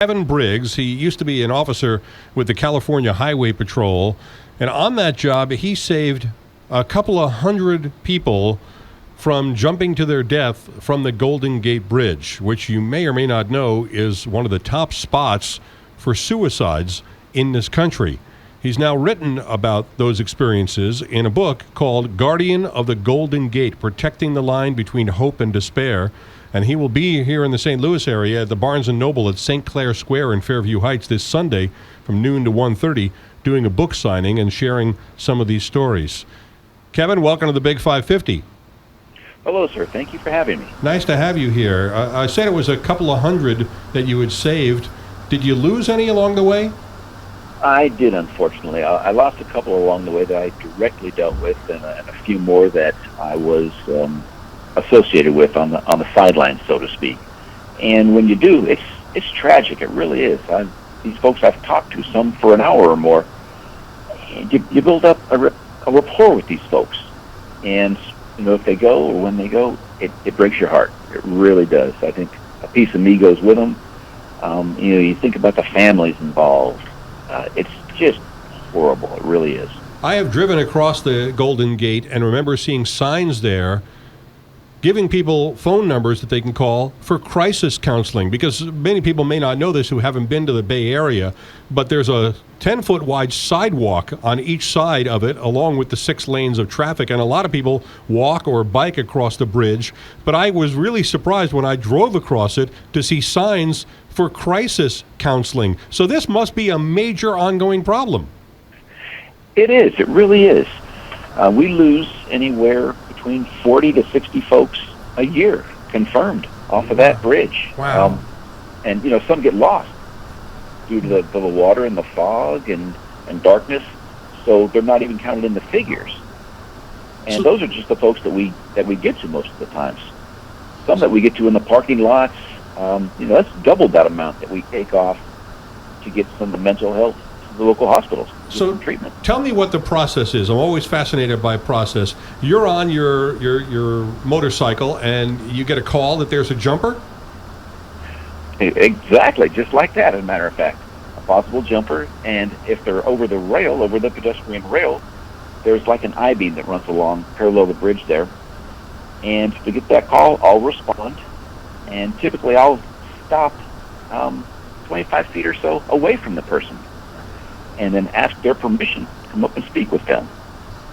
Kevin Briggs. He used to be an officer with the California Highway Patrol, and on that job, he saved a couple of hundred people from jumping to their death from the Golden Gate Bridge, which you may or may not know is one of the top spots for suicides in this country. He's now written about those experiences in a book called Guardian of the Golden Gate, Protecting the Line Between Hope and Despair. And he will be here in the St. Louis area at the Barnes & Noble at St. Clair Square in Fairview Heights this Sunday from noon to 1:30, doing a book signing and sharing some of these stories. Kevin, welcome to the Big 550. Hello, sir. Thank you for having me. Nice to have you here. I said it was a couple of hundred that you had saved. Did you lose any along the way? I did, unfortunately. I lost a couple along the way that I directly dealt with, and a few more that I was associated with on the sidelines, so to speak. And when you do, it's tragic. It really is. These folks I've talked to, some for an hour or more, and you build up a rapport with these folks. And if they go or when they go, it breaks your heart. It really does. I think a piece of me goes with them. You think about the families involved. It's just horrible. It really is. I have driven across the Golden Gate and remember seeing signs there giving people phone numbers that they can call for crisis counseling, because many people may not know this who haven't been to the Bay Area, but there's a 10-foot wide sidewalk on each side of it, along with the 6 lanes of traffic, and a lot of people walk or bike across the bridge. But I was really surprised when I drove across it to see signs for crisis counseling. So this must be a major ongoing problem. It is. It really is. We lose anywhere between 40 to 60 folks a year confirmed off of that bridge. Wow. And some get lost due to the water and the fog and darkness, so they're not even counted in the figures. And those are just the folks that we get to most of the times. Some that we get to in the parking lots, that's double that amount that we take off to get some of the mental health to the local hospitals. So Treatment. Tell me what the process is. I'm always fascinated by process. You're on your motorcycle and you get a call that there's a jumper? Exactly, just like that, as a matter of fact. A possible jumper, and if they're over the pedestrian rail, there's like an I-beam that runs along parallel to the bridge there. And to get that call, I'll respond, and typically I'll stop 25 feet or so away from the person and then ask their permission to come up and speak with them.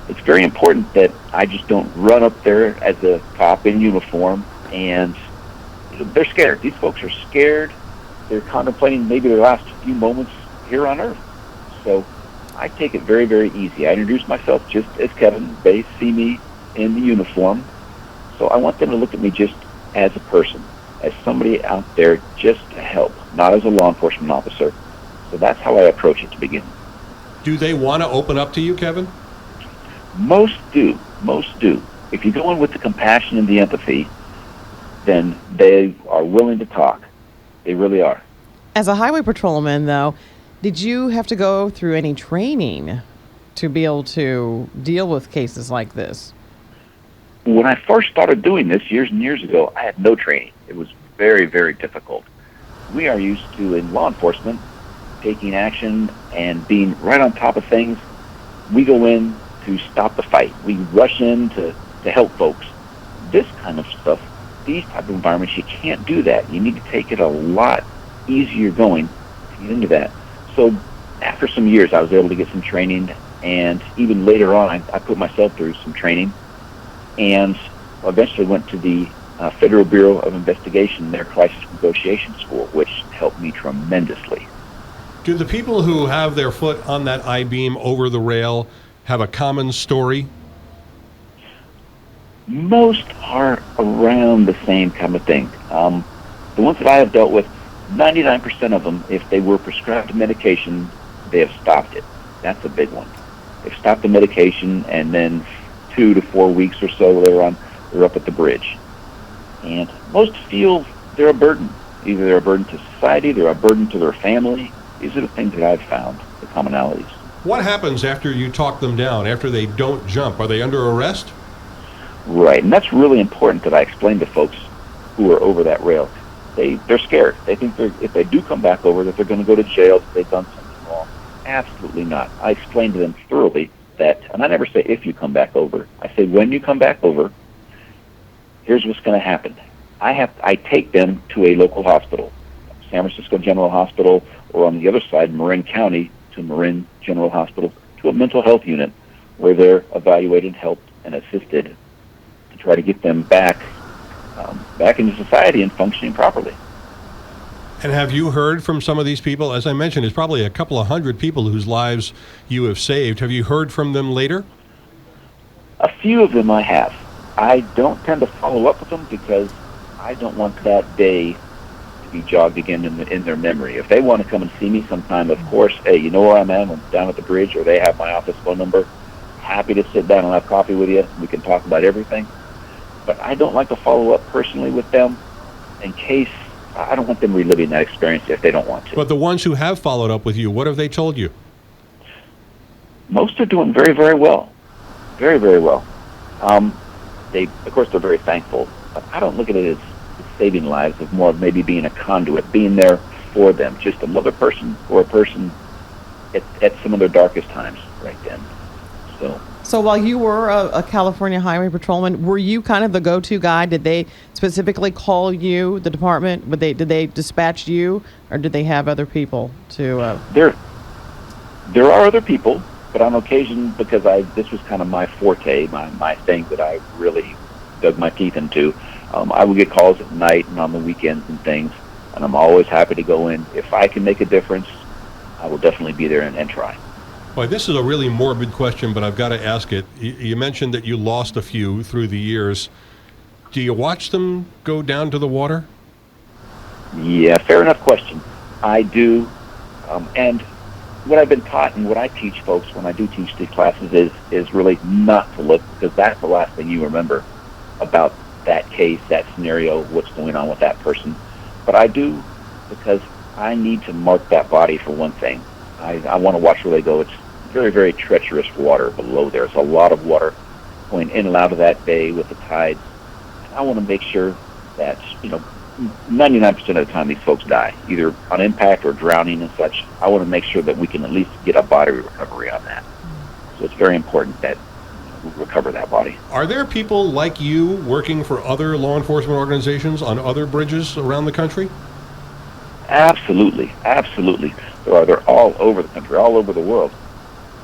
It's very important that I just don't run up there as a cop in uniform, and they're scared. These folks are scared. They're contemplating maybe their last few moments here on Earth. So I take it very, very easy. I introduce myself just as Kevin. They see me in the uniform. So I want them to look at me just as a person, as somebody out there just to help, not as a law enforcement officer. So that's how I approach it to begin. Do they want to open up to you, Kevin? Most do. Most do. If you go in with the compassion and the empathy, then they are willing to talk. They really are. As a highway patrolman, though, did you have to go through any training to be able to deal with cases like this? When I first started doing this years and years ago, I had no training. It was very, very difficult. We are used to, in law enforcement, taking action and being right on top of things. We go in to stop the fight. We rush in to help folks. This kind of stuff, these type of environments, you can't do that. You need to take it a lot easier going to get into that. So after some years, I was able to get some training, and even later on, I put myself through some training, and eventually went to the Federal Bureau of Investigation, their crisis negotiation school, which helped me tremendously. Do the people who have their foot on that I-beam over the rail have a common story? Most are around the same kind of thing. The ones that I have dealt with, 99% of them, if they were prescribed medication, they have stopped it. That's a big one. They've stopped the medication, and then 2 to 4 weeks or so they're up at the bridge. And most feel they're a burden. Either they're a burden to society, they're a burden to their family. These are the things that I've found, the commonalities. What happens after you talk them down, after they don't jump? Are they under arrest? Right, and that's really important that I explain to folks who are over that rail. they're scared. They think if they do come back over, that they're going to go to jail, that they've done something wrong. Absolutely not. I explained to them thoroughly that, and I never say if you come back over. I say when you come back over, here's what's going to happen. I take them to a local hospital, San Francisco General Hospital, or on the other side, Marin County, to Marin General Hospital, to a mental health unit where they're evaluated, helped, and assisted to try to get them back into society and functioning properly. And have you heard from some of these people? As I mentioned, it's probably a couple of hundred people whose lives you have saved. Have you heard from them later? A few of them I have. I don't tend to follow up with them because I don't want that day to be jogged again in their memory. If they want to come and see me sometime, of course, hey, you know where I'm at? I'm down at the bridge, or they have my office phone number. Happy to sit down and have coffee with you. We can talk about everything. But I don't like to follow up personally with them in case I don't want them reliving that experience if they don't want to. But the ones who have followed up with you, what have they told you? Most are doing very, very well. Very, very well. Of course, they're very thankful. But I don't look at it as saving lives, as more of maybe being a conduit, being there for them, just another person or a person at some of their darkest times right then. So while you were a California Highway Patrolman, were you kind of the go-to guy? Did they specifically call you, the department? Did they dispatch you, or did they have other people to? There are other people, but on occasion, because this was kind of my forte, my thing that I really dug my teeth into, I would get calls at night and on the weekends and things, and I'm always happy to go in. If I can make a difference, I will definitely be there and try. Boy, this is a really morbid question, but I've got to ask it. You mentioned that you lost a few through the years. Do you watch them go down to the water? Yeah, fair enough question. I do. And what I've been taught and what I teach folks when I do teach these classes is really not to look, because that's the last thing you remember about that case, that scenario, what's going on with that person. But I do, because I need to mark that body for one thing. I want to watch where they go. It's very, very treacherous water below there. There's a lot of water going in and out of that bay with the tides. I want to make sure that, 99% of the time these folks die, either on impact or drowning and such. I want to make sure that we can at least get a body recovery on that. So it's very important that we recover that body. Are there people like you working for other law enforcement organizations on other bridges around the country? Absolutely, absolutely. They're all over the country, all over the world.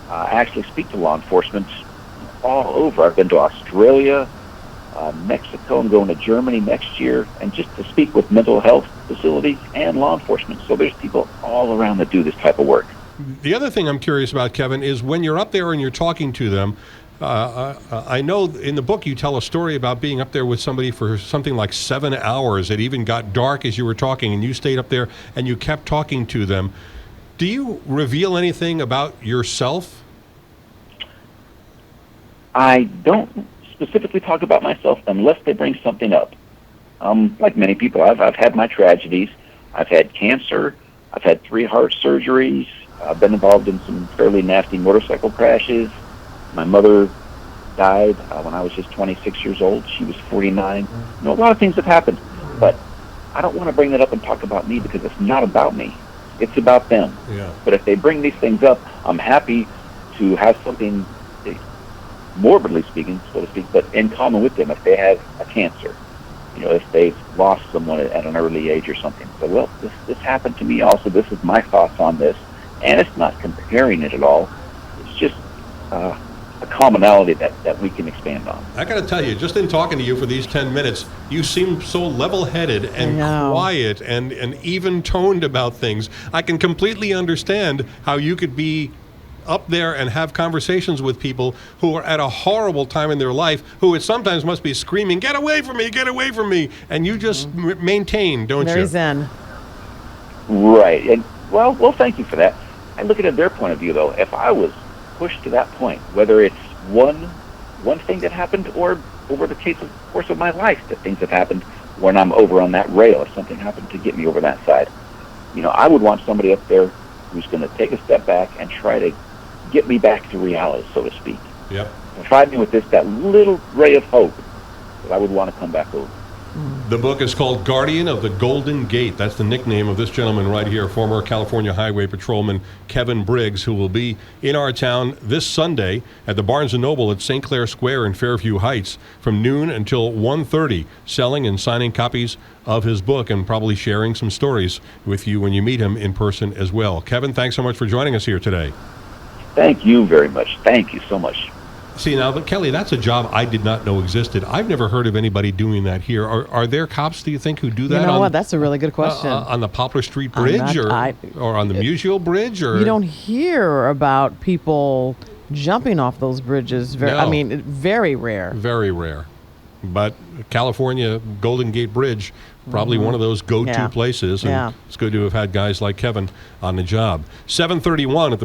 I actually speak to law enforcement all over. I've been to Australia, Mexico. I'm going to Germany next year, and just to speak with mental health facilities and law enforcement. So there's people all around that do this type of work. The other thing I'm curious about, Kevin, is when you're up there and you're talking to them, I know in the book you tell a story about being up there with somebody for something like 7 hours. It even got dark as you were talking, and you stayed up there and you kept talking to them. Do you reveal anything about yourself? I don't specifically talk about myself unless they bring something up. Like many people, I've had my tragedies. I've had cancer. I've had 3 heart surgeries. I've been involved in some fairly nasty motorcycle crashes. My mother died when I was just 26 years old. She was 49. A lot of things have happened, but I don't want to bring that up and talk about me, because it's not about me. It's about them. Yeah. But if they bring these things up, I'm happy to have something, morbidly speaking, so to speak, but in common with them. If they have a cancer, if they've lost someone at an early age or something. So, well, this happened to me also. This is my thoughts on this. And it's not comparing it at all. It's just a commonality that we can expand on. I got to tell you, just in talking to you for these 10 minutes, you seem so level-headed and quiet and even-toned about things. I can completely understand how you could be up there and have conversations with people who are at a horrible time in their life, who sometimes must be screaming, "Get away from me, get away from me," and you just maintain, don't you? Very zen. Right. And well, thank you for that. I look at it their point of view, though. If I was pushed to that point, whether it's one thing that happened or over the course of my life that things have happened when I'm over on that rail, if something happened to get me over that side, I would want somebody up there who's going to take a step back and try to get me back to reality, so to speak. Yep. Provide me with that little ray of hope that I would want to come back over. The book is called Guardian of the Golden Gate. That's the nickname of this gentleman right here, former California Highway Patrolman Kevin Briggs, who will be in our town this Sunday at the Barnes & Noble at St. Clair Square in Fairview Heights from noon until 1:30, selling and signing copies of his book and probably sharing some stories with you when you meet him in person as well. Kevin, thanks so much for joining us here today. Thank you very much. Thank you so much. See, now, Kelly, that's a job I did not know existed. I've never heard of anybody doing that here. Are there cops, do you think, who do that? You know what? That's a really good question. On the Poplar Street Bridge or on the Musial Bridge? Or You don't hear about people jumping off those bridges. I No. mean, very rare. Very rare. But California Golden Gate Bridge, probably one of those go-to Yeah. places. And Yeah. it's good to have had guys like Kevin on the job. 7:31 at the